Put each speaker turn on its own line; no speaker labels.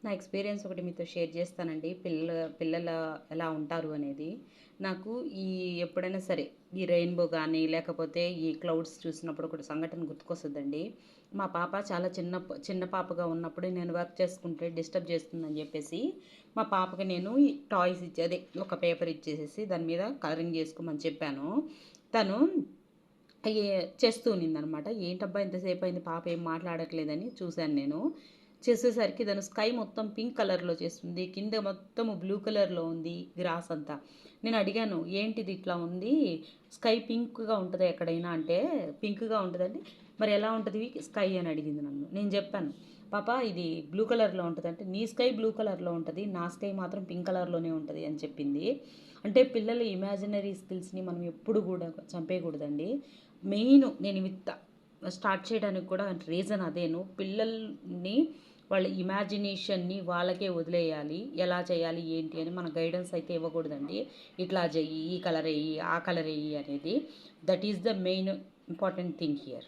నా ఎక్స్‌పీరియన్స్ ఒకటి మీతో షేర్ చేస్తానండి. పిల్లల ఎలా ఉంటారు అనేది. నాకు ఈ ఎప్పుడైనా సరే ఈ రెయిన్‌బో గానీ, లేకపోతే ఈ క్లౌడ్స్ చూసినప్పుడు ఒక సంఘటన గుర్తుకొస్తదండి. మా పాప చాలా చిన్న పాపగా ఉన్నప్పుడు నేను వర్క్ చేసుకుంటే డిస్టర్బ్ చేస్తుందని జెప్పేసి, మా పాపకి నేను ఈ టాయ్స్ ఇచ్చి అదే ఒక పేపర్ ఇచ్చేసేసి దాని మీద కలరింగ్ చేసుకోమని చెప్పాను. తను చేస్తూ ఉన్నిందనమాట. ఏంటబ్బా! ఇంతసేపు అయింది పాప ఏం మాట్లాడట్లేదని చూశాను నేను. చేసేసరికి దాని స్కై మొత్తం పింక్ కలర్‌లో చేస్తుంది. కింద మొత్తం బ్లూ కలర్‌లో ఉంది గ్రాస్ అంతా. నేను అడిగాను, "ఏంటిది ఇట్లా ఉంది? స్కై పింక్‌గా ఉంటదా ఎక్కడైనా?" అంటే, "పింక్‌గా ఉంటదంటే, మరి ఎలా ఉంటది స్కై?" అని అడిగింది నన్ను. నేను చెప్పాను, "పాప ఇది బ్లూ కలర్‌లో ఉంటదంటే, నీ స్కై బ్లూ కలర్‌లో ఉంటది. నా స్కై మాత్రం పింక్ కలర్‌లోనే ఉంటది" అని చెప్పింది. అంటే పిల్లల ఇమాజినరీ స్కిల్స్‌ని మనం ఎప్పుడు గూడా చంపేయకూడదండి. మెయిన్ నేను స్టార్ట్ చేయడానికి కూడా రీజన్ అదేను. పిల్లల్ని వాళ్ళ ఇమాజినేషన్‌ని వాళ్ళకే వదిలేయాలి. ఎలా చేయాలి, ఏంటి అని మన గైడెన్స్ అయితే ఇవ్వకూడదండి. ఇట్లా చెయ్యి, ఈ కలర్ ఎయ్యి, ఆ కలర్ ఎయ్యి అనేది. That is the main important thing here.